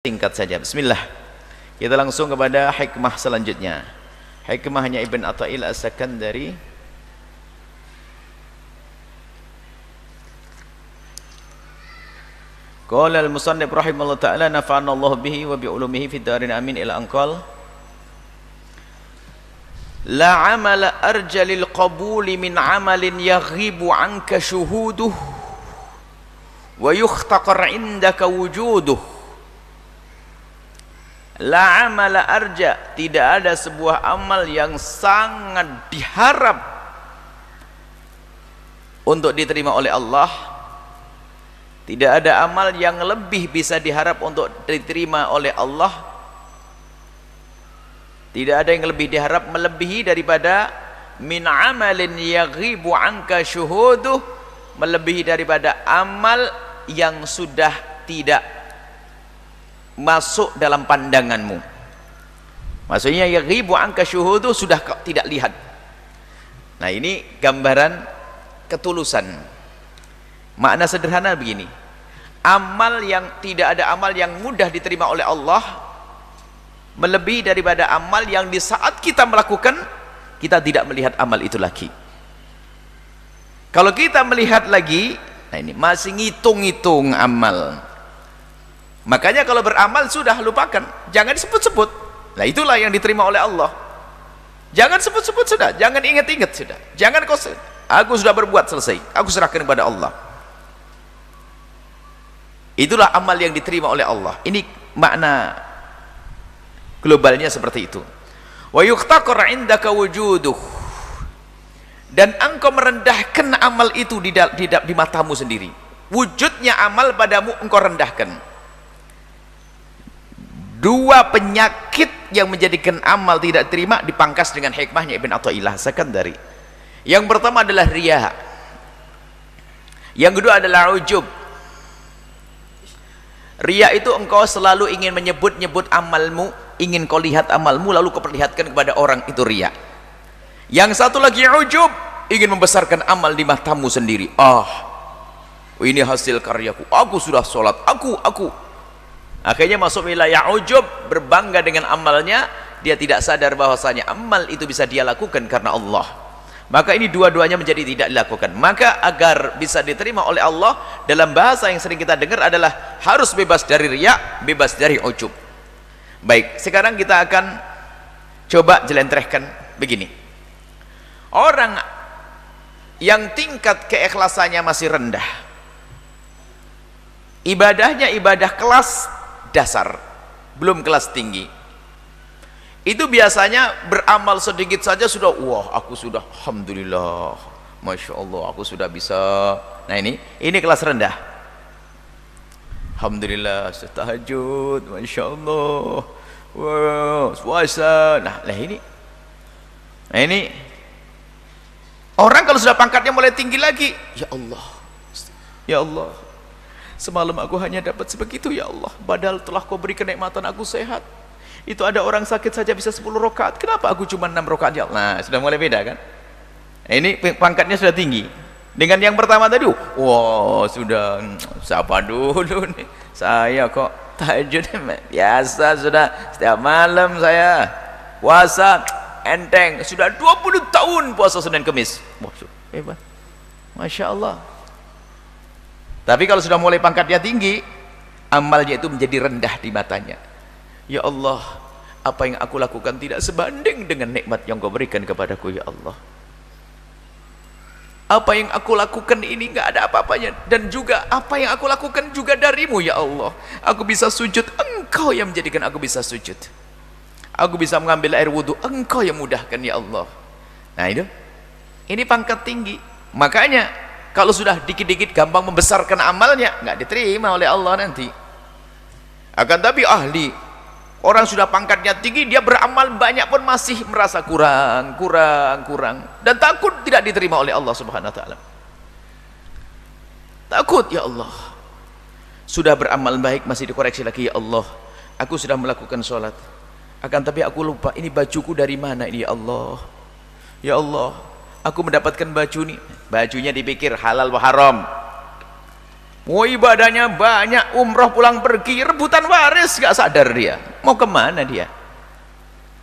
Singkat saja. Bismillah. Kita langsung kepada hikmah selanjutnya. Hikmahnya Ibn Athaillah As-Sakandari. Qala al-musannif rahimahullah ta'ala nafa'ana Allah bihi wa bi ulumihi fid darin amin ila anqal. La amala arja lil qabuli min amalin yaghibu anka syuhuduh wa yukhtaqar indaka wujuduh. La amala arja, tidak ada sebuah amal yang sangat diharap untuk diterima oleh Allah. Tidak ada amal yang lebih bisa diharap untuk diterima oleh Allah. Tidak ada yang lebih diharap melebihi daripada min amalin yaghibu anka syuhuduh, melebihi daripada amal yang sudah tidak masuk dalam pandanganmu. Maksudnya yaghibu anka syuhudu, sudah tidak lihat. Nah, ini gambaran ketulusan. Makna sederhana begini, amal yang tidak ada amal yang mudah diterima oleh Allah melebihi daripada amal yang di saat kita melakukan kita tidak melihat amal itu lagi. Kalau kita melihat lagi, nah ini masih ngitung-ngitung amal. Makanya kalau beramal sudah lupakan, jangan disebut-sebut. Nah, itulah yang diterima oleh Allah. Jangan sebut-sebut sudah, jangan ingat-ingat sudah. Jangan kau, aku sudah berbuat selesai, aku serahkan kepada Allah. Itulah amal yang diterima oleh Allah. Ini makna globalnya seperti itu. Wa yuqtaqar indaka wujuduh, dan engkau merendahkan amal itu di matamu sendiri. Wujudnya amal padamu engkau rendahkan. Dua penyakit yang menjadikan amal tidak terima dipangkas dengan hikmahnya Ibn Athaillah As-Sakandari. Yang pertama adalah riya. Yang kedua adalah ujub. Riya itu engkau selalu ingin menyebut-nyebut amalmu, ingin kau lihat amalmu lalu kau perlihatkan kepada orang, itu riya. Yang satu lagi ujub, ingin membesarkan amal di matamu sendiri. Ini hasil karyaku, aku sudah sholat, aku akhirnya masuk wilayah ujub, berbangga dengan amalnya. Dia tidak sadar bahwasanya amal itu bisa dia lakukan karena Allah. Maka ini dua-duanya menjadi tidak dilakukan. Maka agar bisa diterima oleh Allah, dalam bahasa yang sering kita dengar adalah harus bebas dari riya, bebas dari ujub. Baik, sekarang kita akan coba jelentrehkan begini. Orang yang tingkat keikhlasannya masih rendah, ibadahnya ibadah kelas dasar, belum kelas tinggi, itu biasanya beramal sedikit saja sudah, wah aku sudah, alhamdulillah, masya Allah, aku sudah bisa. Nah, ini kelas rendah. Alhamdulillah, tahajud, masya Allah, wah puasa. Nah ini orang kalau sudah pangkatnya mulai tinggi lagi, ya Allah, semalam aku hanya dapat sebegitu ya Allah, padahal telah kau beri kenikmatan aku sehat. Itu ada orang sakit saja bisa 10 rakaat, kenapa aku cuma 6 rakaat ya Allah? Nah, sudah mulai beda kan? Ini pangkatnya sudah tinggi. Dengan yang pertama tadi, wah sudah, siapa dulu nih, saya kok tahajud biasa, sudah setiap malam saya puasa enteng, sudah 20 tahun puasa Senin Kemis. Wah, hebat, masya Allah. Tapi kalau sudah mulai pangkatnya tinggi, amalnya itu menjadi rendah di matanya. Ya Allah, apa yang aku lakukan tidak sebanding dengan nikmat yang kau berikan kepadaku ya Allah. Apa yang aku lakukan ini enggak ada apa-apanya, dan juga apa yang aku lakukan juga darimu ya Allah. Aku bisa sujud, engkau yang menjadikan aku bisa sujud. Aku bisa mengambil air wudhu, engkau yang mudahkan ya Allah. Nah ini pangkat tinggi. Makanya kalau sudah dikit-dikit gampang membesarkan amalnya, nggak diterima oleh Allah nanti. Akan tapi ahli, orang sudah pangkatnya tinggi, dia beramal banyak pun masih merasa kurang, dan takut tidak diterima oleh Allah Subhanahu wa taala. Takut, ya Allah, sudah beramal baik masih dikoreksi lagi, ya Allah, aku sudah melakukan sholat, akan tapi aku lupa ini bajuku dari mana ini ya Allah. Ya Allah, aku mendapatkan baju ini, bajunya dipikir halal wa haram, Mau ibadahnya banyak, umroh pulang pergi, rebutan waris, gak sadar dia mau kemana dia.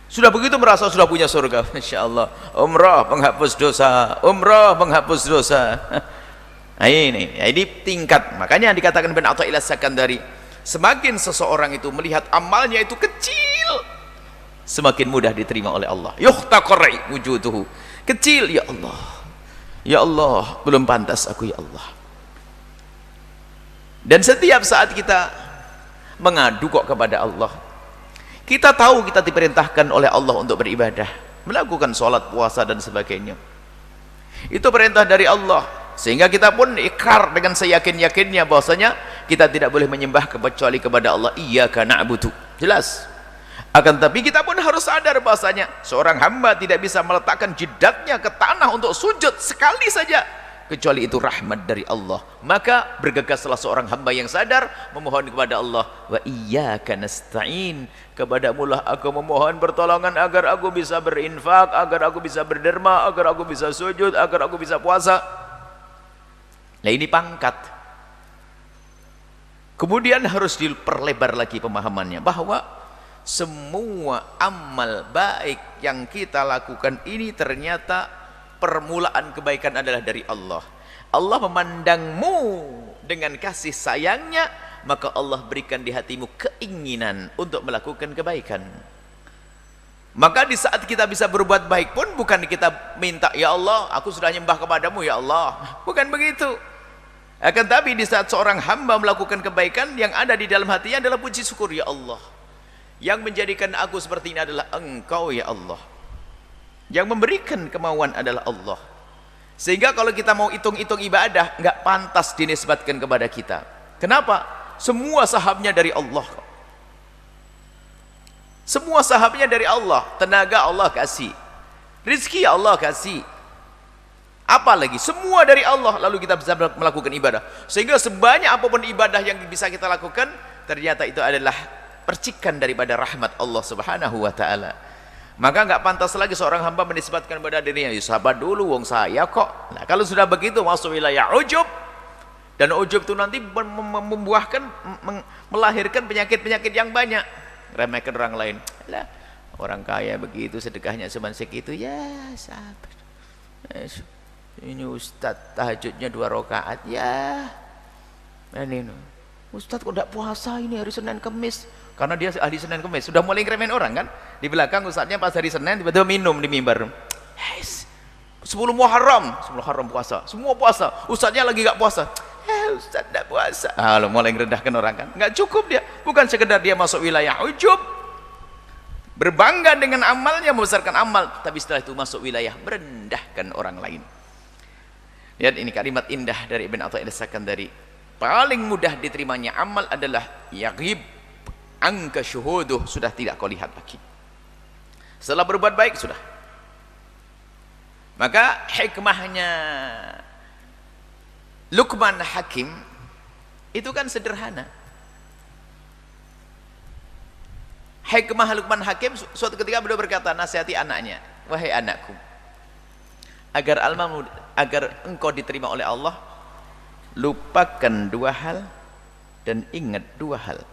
Sudah begitu merasa sudah punya surga. Masya Allah, umroh penghapus dosa, umroh penghapus dosa. Nah ini tingkat. Makanya dikatakan Ibn Athaillah Sakandari, semakin seseorang itu melihat amalnya itu kecil, semakin mudah diterima oleh Allah. Yuhtaqarri wujuduhu, kecil, ya Allah, ya Allah, belum pantas aku, ya Allah. Dan setiap saat kita mengadu kok kepada Allah, kita tahu kita diperintahkan oleh Allah untuk beribadah, melakukan sholat, puasa dan sebagainya, itu perintah dari Allah, sehingga kita pun ikrar dengan seyakin-yakinnya bahwasanya kita tidak boleh menyembah kecuali kepada Allah. Iyyaka na'budu, jelas. Akan tapi kita pun harus sadar bahwasanya seorang hamba tidak bisa meletakkan jidatnya ke tanah untuk sujud sekali saja kecuali itu rahmat dari Allah. Maka bergegaslah seorang hamba yang sadar memohon kepada Allah, wa iyyaka nasta'in, kepadamulah aku memohon pertolongan agar aku bisa berinfak, agar aku bisa berderma, agar aku bisa sujud, agar aku bisa puasa. Nah ini pangkat. Kemudian harus diperlebar lagi pemahamannya bahwa semua amal baik yang kita lakukan ini ternyata permulaan kebaikan adalah dari Allah. Allah memandangmu dengan kasih sayangnya, maka Allah berikan di hatimu keinginan untuk melakukan kebaikan. Maka di saat kita bisa berbuat baik pun bukan kita minta, ya Allah aku sudah nyembah kepadamu ya Allah, bukan begitu. Akan tapi di saat seorang hamba melakukan kebaikan, yang ada di dalam hatinya adalah puji syukur, ya Allah, yang menjadikan aku seperti ini adalah Engkau ya Allah, yang memberikan kemauan adalah Allah. Sehingga kalau kita mau hitung-hitung ibadah, nggak pantas dinisbatkan kepada kita. Kenapa? Semua sahabnya dari Allah. Semua sahabnya dari Allah. Tenaga Allah kasih, rizki Allah kasih, apalagi semua dari Allah. Lalu kita bisa melakukan ibadah, sehingga sebanyak apapun ibadah yang bisa kita lakukan, ternyata itu adalah percikan daripada rahmat Allah Subhanahu wa ta'ala. Maka nggak pantas lagi seorang hamba menisbatkan pada dirinya, ya sabar dulu, wong saya kok. Nah kalau sudah begitu masuk wilayah ujub, dan ujub itu nanti membuahkan, melahirkan penyakit-penyakit yang banyak. Remehkan orang lain, lah orang kaya begitu sedekahnya cuma segitu, ya sabar. Ini ustadz tahajudnya 2 rakaat, ya ini ustadz kok tidak puasa ini hari Senin Kemis, karena dia ahli Senin Kemis. Sudah mulai ngeremehin orang kan, di belakang ustadznya pas hari Senin tiba-tiba minum di mimbar. 10 Muharram puasa, semua puasa, ustadznya lagi gak puasa. Ustadz tidak puasa. Lo mulai ngerendahkan orang kan, nggak cukup dia. Bukan sekedar dia masuk wilayah ujub, berbangga dengan amalnya, membesarkan amal, tapi setelah itu masuk wilayah merendahkan orang lain. Lihat ini kalimat indah dari Ibn Athaillah Sakandari. Paling mudah diterimanya amal adalah yaghib anka syuhuduh, sudah tidak kau lihat lagi. Setelah berbuat baik sudah. Maka hikmahnya Luqman Hakim itu kan sederhana. Hikmah Luqman Hakim, suatu ketika beliau berkata, nasihati anaknya, wahai anakku, agar engkau diterima oleh Allah, lupakan 2 hal dan ingat 2 hal.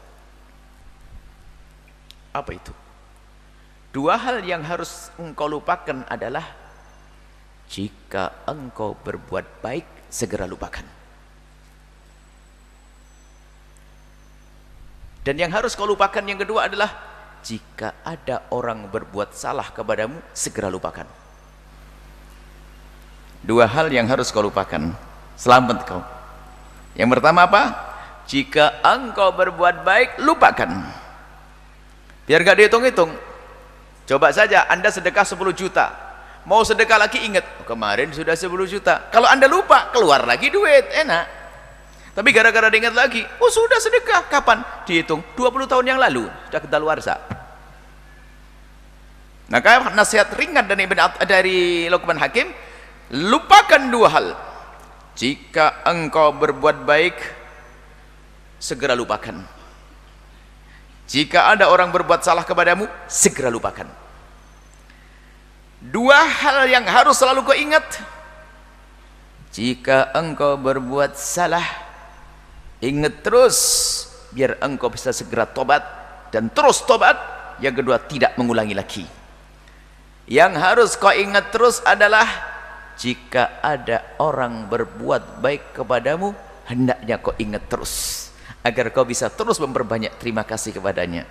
Apa itu? 2 hal yang harus engkau lupakan adalah, jika engkau berbuat baik, segera lupakan. Dan yang harus kau lupakan yang kedua adalah, jika ada orang berbuat salah kepadamu, segera lupakan. 2 hal yang harus kau lupakan, selamat kau. Yang pertama apa? Jika engkau berbuat baik, lupakan. Biar gak dihitung-hitung. Coba saja Anda sedekah 10 juta, mau sedekah lagi ingat, kemarin sudah 10 juta. Kalau Anda lupa, keluar lagi duit, enak. Tapi gara-gara diingat lagi, oh sudah sedekah, kapan? Dihitung 20 tahun yang lalu, sudah kedaluarsa. Maka nasihat ringan dari Luqman Hakim, lupakan 2 hal. Jika engkau berbuat baik, segera lupakan. Jika ada orang berbuat salah kepadamu, segera lupakan. 2 hal yang harus selalu kau ingat. Jika engkau berbuat salah, Ingat terus biar engkau bisa segera tobat dan terus tobat. Yang kedua, tidak mengulangi lagi. Yang harus kau ingat terus adalah jika ada orang berbuat baik kepadamu, hendaknya kau ingat terus agar kau bisa terus memperbanyak terima kasih kepadanya.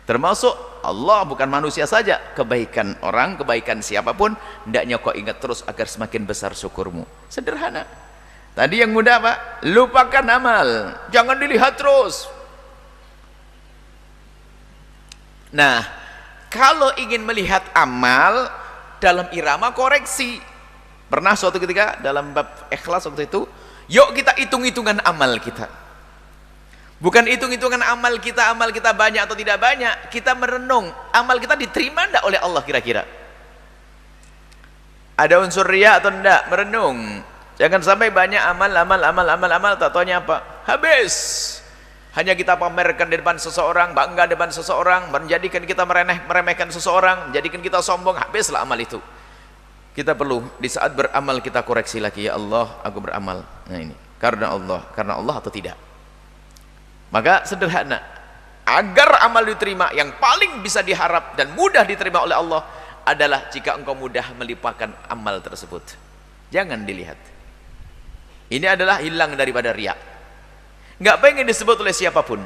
Termasuk Allah, bukan manusia saja, kebaikan orang, kebaikan siapapun, hendaknya kau ingat terus agar semakin besar syukurmu. Sederhana. Tadi yang mudah apa? Lupakan amal, jangan dilihat terus. Nah, kalau ingin melihat amal dalam irama koreksi. Pernah suatu ketika dalam bab ikhlas waktu itu, yuk kita hitung-hitungan amal kita. Bukan hitung-hitungan amal kita banyak atau tidak banyak. Kita merenung, amal kita diterima tidak oleh Allah kira-kira? Ada unsur riya atau tidak? Merenung. Jangan sampai banyak amal, tak taunya apa? Habis. Hanya kita pamerkan di depan seseorang, bangga di depan seseorang, menjadikan kita meremehkan seseorang, menjadikan kita sombong, habislah amal itu. Kita perlu di saat beramal kita koreksi lagi, ya Allah, aku beramal. Nah ini, karena Allah atau tidak? Maka sederhana, agar amal diterima, yang paling bisa diharap dan mudah diterima oleh Allah adalah jika engkau mudah melimpahkan amal tersebut. Jangan dilihat. Ini adalah hilang daripada riya. Nggak pengen disebut oleh siapapun.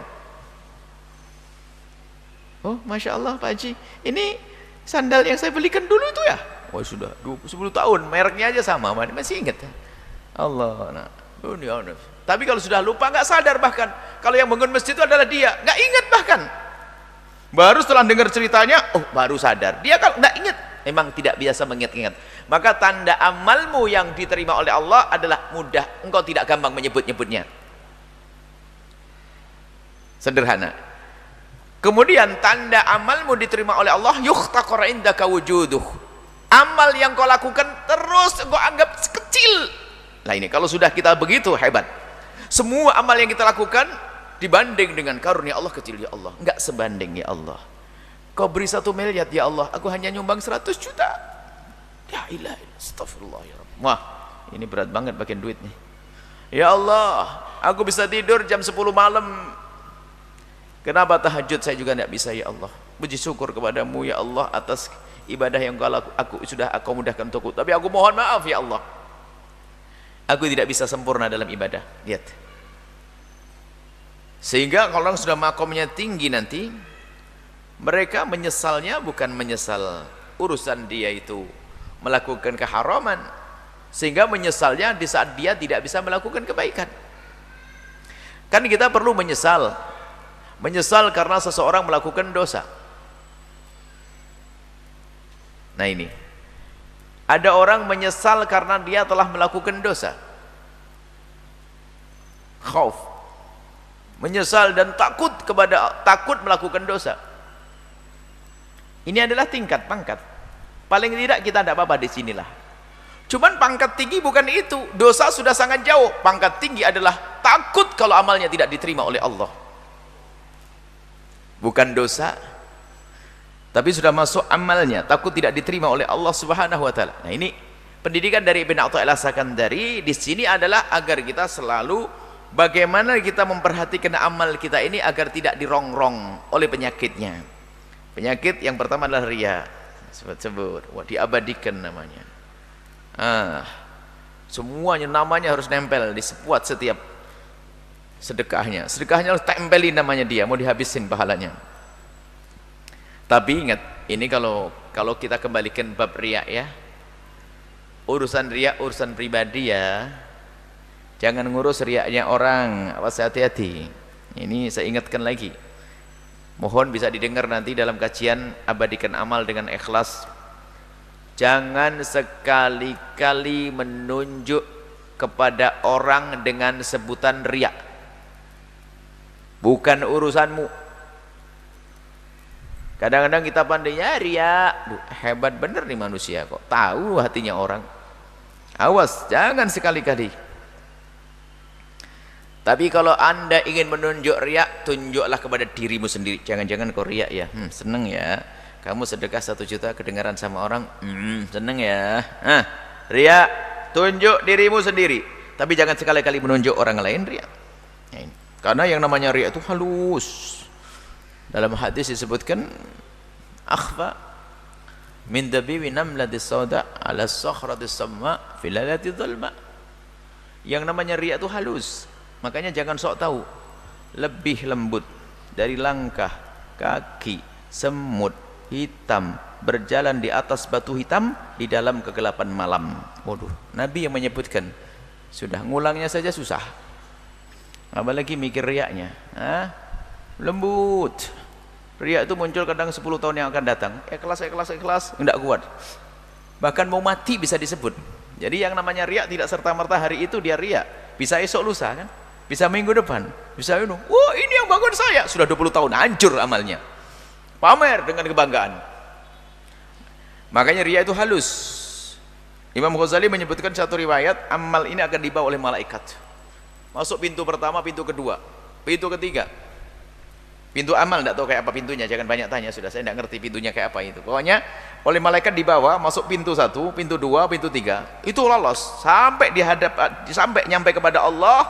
Oh, Masya Allah Pak Haji, ini sandal yang saya belikan dulu itu ya? Oh sudah 10 tahun, mereknya aja sama, masih ingat ya? Allah, nah, dunia. Tapi kalau sudah lupa, nggak sadar bahkan. Kalau yang bangun masjid itu adalah dia, nggak ingat bahkan. Baru setelah dengar ceritanya, oh baru sadar. Dia kalau nggak ingat, memang tidak biasa mengingat-ingat. Maka tanda amalmu yang diterima oleh Allah adalah mudah, engkau tidak gampang menyebut-nyebutnya. Sederhana. Kemudian tanda amalmu diterima oleh Allah, yuhtaqar indaka wujuduh. Amal yang kau lakukan terus kau anggap kecil. Nah ini kalau sudah kita begitu, hebat. Semua amal yang kita lakukan dibanding dengan karunia Allah kecil, ya Allah. Enggak sebanding, ya Allah. Kau beri 1 miliar, ya Allah, aku hanya nyumbang 100 juta. Ya ilahi, astagfirullah ya Rabb. Wah, ini berat banget bagian duit nih. Ya Allah, aku bisa tidur jam 10 malam. Kenapa tahajud saya juga tidak bisa, ya Allah? Puji syukur kepadamu, ya Allah, atas ibadah yang aku sudah mudahkan untukku. Tapi aku mohon maaf, ya Allah, aku tidak bisa sempurna dalam ibadah. Lihat. Sehingga kalau orang sudah makomnya tinggi nanti, mereka menyesalnya bukan menyesal urusan dia itu melakukan keharaman, sehingga menyesalnya di saat dia tidak bisa melakukan kebaikan. Kan kita perlu menyesal karena seseorang melakukan dosa. Nah ini, ada orang menyesal karena dia telah melakukan dosa. Khauf, menyesal dan takut melakukan dosa. Ini adalah tingkat pangkat. Paling tidak kita tidak apa-apa di sinilah. Cuman pangkat tinggi bukan itu. Dosa sudah sangat jauh. Pangkat tinggi adalah takut kalau amalnya tidak diterima oleh Allah. Bukan dosa, tapi sudah masuk amalnya, takut tidak diterima oleh Allah Subhanahu wa taala. Nah, ini pendidikan dari Ibn Athaillah Sakandari di sini adalah agar kita selalu bagaimana kita memperhatikan amal kita ini agar tidak dirongrong oleh penyakitnya. Penyakit yang pertama adalah riya. Sebut-sebut, wah, diabadikan namanya. Semuanya namanya harus nempel di sepuat setiap sedekahnya harus tempelin namanya dia, mau dihabisin pahalanya. Tapi ingat, ini kalau kita kembalikan bab riya ya, urusan riya urusan pribadi ya, jangan ngurus riyanya orang. Awas, hati-hati. Ini saya ingatkan lagi, mohon bisa didengar nanti dalam kajian abadikan amal dengan ikhlas. Jangan sekali-kali menunjuk kepada orang dengan sebutan riya. Bukan urusanmu. Kadang-kadang kita pandainya riya. Hebat bener nih manusia, kok tahu hatinya orang. Awas, jangan sekali-kali. Tapi kalau anda ingin menunjuk riya, tunjuklah kepada dirimu sendiri. Jangan-jangan kau riya ya. Seneng ya, kamu sedekah 1 juta kedengaran sama orang. Seneng ya. Riya, tunjuk dirimu sendiri. Tapi jangan sekali-kali menunjuk orang lain, riya. Nah, ini. Karena yang namanya riya itu halus. Dalam hadis disebutkan akhfa min dabiwi namlatis sauda ala sakhratis samma fil lailati dhulma. Yang namanya riya itu halus. Makanya jangan sok tahu. Lebih lembut dari langkah kaki semut hitam berjalan di atas batu hitam di dalam kegelapan malam. Waduh, Nabi yang menyebutkan. Sudah ngulangnya saja susah. Apalagi mikir riyaknya. Lembut. Riya itu muncul kadang 10 tahun yang akan datang. Ikhlas, enggak kuat. Bahkan mau mati bisa disebut. Jadi yang namanya riya tidak serta-merta hari itu dia riya. Bisa esok lusa kan? Bisa minggu depan. Bisa ini. Wah, ini yang bangun saya. Sudah 20 tahun hancur amalnya. Pamer dengan kebanggaan. Makanya riya itu halus. Imam Ghazali menyebutkan satu riwayat, amal ini akan dibawa oleh malaikat. Masuk pintu pertama, pintu kedua, pintu ketiga. Pintu amal tidak tahu kayak apa pintunya, jangan banyak tanya, sudah saya tidak ngerti pintunya kayak apa itu. Pokoknya oleh malaikat dibawa masuk pintu 1, pintu 2, pintu 3. Itu lolos sampai sampai nyampe kepada Allah.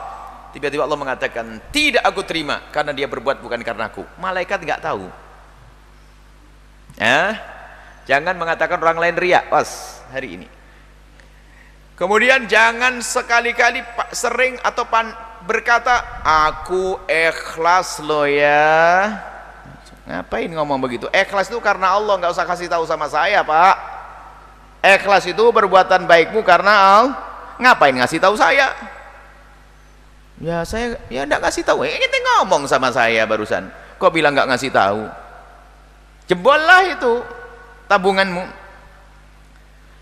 Tiba-tiba Allah mengatakan, "Tidak aku terima karena dia berbuat bukan karena aku." Malaikat nggak tahu. Jangan mengatakan orang lain riya, was hari ini. Kemudian jangan sekali-kali sering atau berkata, "Aku ikhlas loh ya." Ngapain ngomong begitu? Ikhlas itu karena Allah, nggak usah kasih tahu sama saya, Pak. Ikhlas itu perbuatan baikmu karena Allah. Ngapain ngasih tahu saya? Ya saya ya enggak ngasih tahu. Ini ngomong sama saya barusan. Kok bilang nggak ngasih tahu? Jebol lah itu tabunganmu.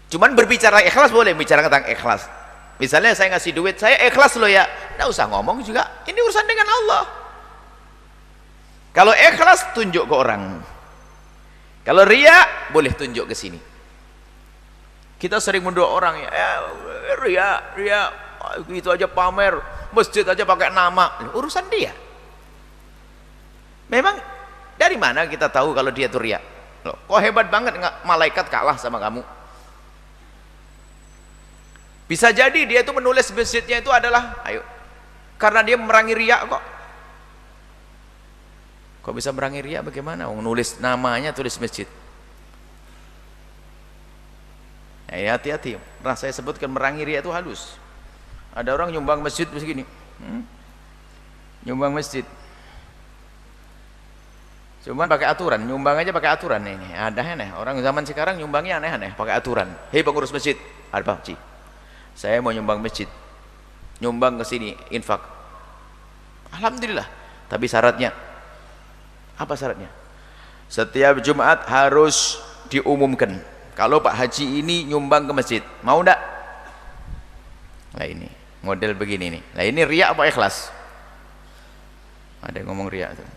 Cuman berbicara ikhlas boleh, bicara tentang ikhlas. Misalnya saya ngasih duit, saya ikhlas loh ya. Nggak usah ngomong juga. Ini urusan dengan Allah. Kalau ikhlas tunjuk ke orang. Kalau riya boleh tunjuk ke sini. Kita sering mendua orang ya, riya, itu aja pamer, masjid aja pakai nama. Urusan dia. Memang dari mana kita tahu kalau dia itu riya? Loh, kok hebat banget nggak malaikat kalah sama kamu? Bisa jadi dia itu menulis masjidnya itu adalah karena dia memerangi riya kok. Kok bisa memerangi riya bagaimana? Nulis namanya tulis masjid. Hati-hati. Pernah saya sebutkan memerangi riya itu halus. Ada orang nyumbang masjid begini. Nyumbang masjid. Cuman pakai aturan, nyumbang aja pakai aturan ini. Ada aneh. Orang zaman sekarang nyumbangnya aneh-aneh, pakai aturan. Hei pengurus masjid, apa sih? Saya mau nyumbang masjid, nyumbang ke sini infak. Alhamdulillah. Tapi syaratnya apa syaratnya? Setiap Jumat harus diumumkan kalau Pak Haji ini nyumbang ke masjid. Mau enggak? Nah ini model begini nih. Nah ini riya apa ikhlas? Ada yang ngomong riya tuh.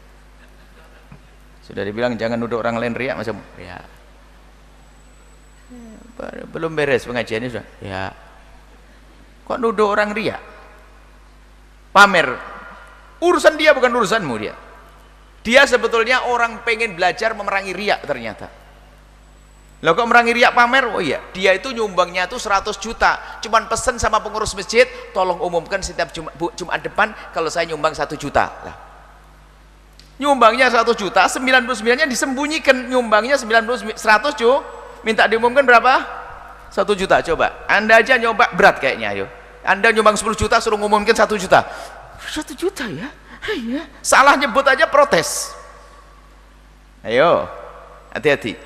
Sudah dibilang jangan nuduh orang lain riya, macam riya. Belum beres pengajiannya sudah. Ya. Kok nuduh orang riya? Pamer. Urusan dia bukan urusanmu dia. Dia sebetulnya orang pengen belajar memerangi riya ternyata. Lah kok memerangi riya pamer? Oh iya, dia itu nyumbangnya tuh 100 juta. Cuman pesen sama pengurus masjid, tolong umumkan setiap Jumat depan kalau saya nyumbang 1 juta. Lah. Nyumbangnya 100 juta, 99-nya disembunyikan, nyumbangnya 100 cu. Minta diumumkan berapa? 1 juta coba. Anda aja nyoba berat kayaknya, ayo. Anda nyumbang 10 juta suruh ngumumkan 1 juta. 1 juta ya? Iya. Salah nyebut aja protes. Ayo. Hati-hati.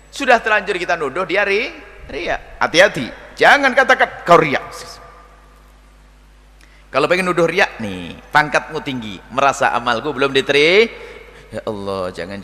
Sudah terlanjur kita nuduh dia riya. Hati-hati. Jangan katakan kau riya. Kalau pengen nuduh riya nih, pangkatmu tinggi, merasa amalku belum diterima. Ya Allah, jangan.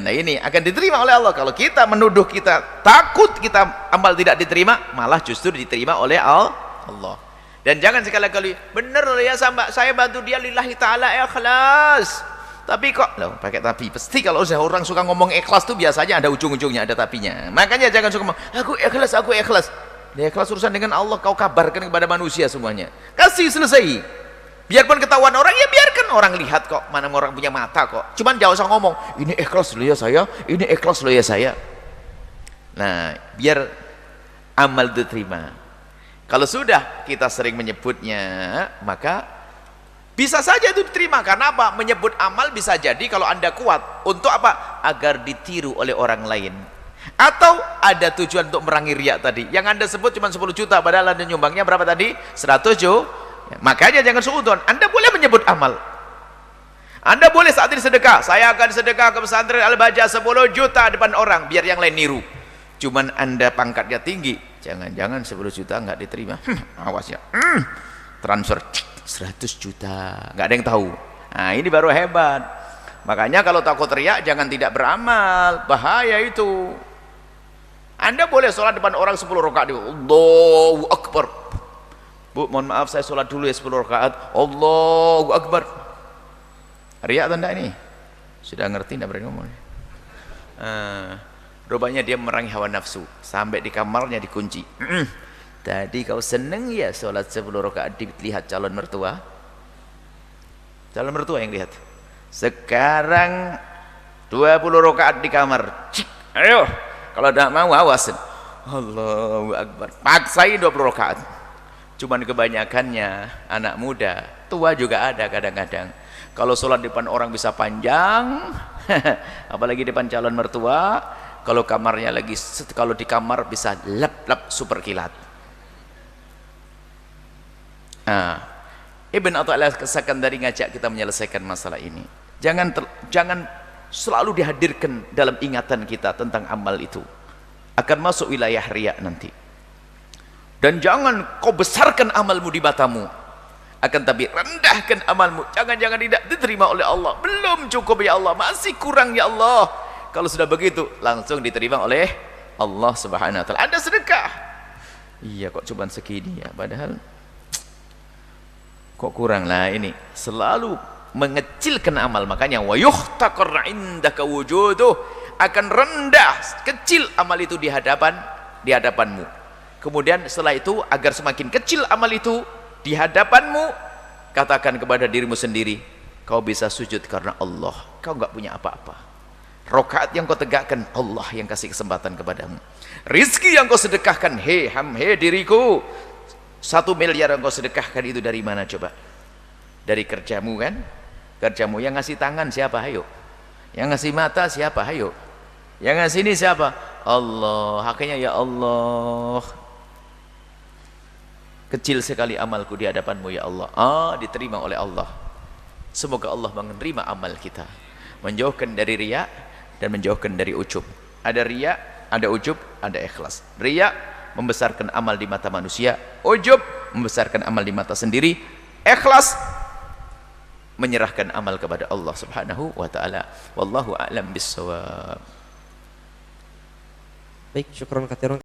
Nah ini akan diterima oleh Allah. Kalau kita menuduh, kita takut kita amal tidak diterima, malah justru diterima oleh Allah. Dan jangan sekali-kali bener loh ya, saya bantu dia lillahi ta'ala ikhlas. Tapi kok loh pakai tapi. Pasti kalau orang suka ngomong ikhlas tuh biasanya ada ujung-ujungnya, ada tapinya. Makanya jangan suka ngomong aku ikhlas. Dia ikhlas urusan dengan Allah, kau kabarkan kepada manusia semuanya. Kasih selesai. Biarpun ketahuan orang, ya biarkan orang lihat kok, mana orang punya mata kok. Cuman jangan usah ngomong ini ikhlas loh ya saya, ini ikhlas loh ya saya. Nah, biar amal diterima. Kalau sudah kita sering menyebutnya, maka Bisa saja itu diterima. Karena apa? Menyebut amal bisa jadi kalau Anda kuat. Untuk apa? Agar ditiru oleh orang lain. Atau ada tujuan untuk merangi riak tadi. Yang Anda sebut cuma 10 juta, padahal Anda nyumbangnya berapa tadi? 100 juta. Makanya jangan suudzon. Anda boleh menyebut amal. Anda boleh saat ini sedekah. Saya akan sedekah ke pesantren Al-Baja 10 juta depan orang, biar yang lain niru. Cuman Anda pangkatnya tinggi. Jangan-jangan 10 juta nggak diterima. Awas ya. Transfer 100 juta. Nggak ada yang tahu. Nah, ini baru hebat. Makanya kalau takut riak, jangan tidak beramal. Bahaya itu. Anda boleh sholat depan orang 10 rakaat. Allahu Akbar. Bu, mohon maaf saya sholat dulu ya 10 rakaat. Allahu Akbar. Riak atau enggak ini? Sudah ngerti, enggak berani ngomong. Rupanya dia merangi hawa nafsu. Sampai di kamarnya dikunci. Tadi kau seneng ya sholat 10 rakaat dilihat calon mertua? Calon mertua yang lihat. Sekarang 20 rakaat di kamar. Cik, ayo. Kalau tidak mau awas. Allahu Akbar. Paksain 20 rakaat. Cuman kebanyakannya anak muda, tua juga ada kadang-kadang. Kalau sholat depan orang bisa panjang, apalagi depan calon mertua. Kalau kamarnya lagi, kalau di kamar bisa lap-lap super kilat. Ibn Athaillah As-Sakandari ngajak kita menyelesaikan masalah ini. Jangan selalu dihadirkan dalam ingatan kita tentang amal itu. Akan masuk wilayah riya nanti. Dan jangan kau besarkan amalmu di matamu. Akan tapi rendahkan amalmu. Jangan-jangan tidak diterima oleh Allah. Belum cukup ya Allah, masih kurang ya Allah. Kalau sudah begitu langsung diterima oleh Allah Subhanahu wa taala. Anda sedekah, iya kok cuma segini ya, padahal kok kurang. Lah ini selalu mengecilkan amal. Makanya wa yuhtaqar indaka wujuduh, akan rendah kecil amal itu di hadapanmu. Kemudian setelah itu agar semakin kecil amal itu di hadapanmu, katakan kepada dirimu sendiri, kau bisa sujud karena Allah. Kau enggak punya apa-apa. Rakaat yang kau tegakkan, Allah yang kasih kesempatan kepadamu. Rizki yang kau sedekahkan, hei diriku, 1 miliar yang kau sedekahkan itu dari mana coba? Dari kerjamu kan? Kerjamu. Yang ngasih tangan siapa? Ayo. Yang ngasih mata siapa? Ayo. Yang ngasih ini siapa? Allah. Haknya ya Allah. Kecil sekali amalku di hadapanmu ya Allah. Diterima oleh Allah. Semoga Allah menerima amal kita, menjauhkan dari riya dan menjauhkan dari ujub. Ada riya, ada ujub, ada ikhlas. Riya membesarkan amal di mata manusia, ujub membesarkan amal di mata sendiri, ikhlas menyerahkan amal kepada Allah Subhanahu wa taala. Wallahu a'lam bissawab. Baik, syukron katsiran.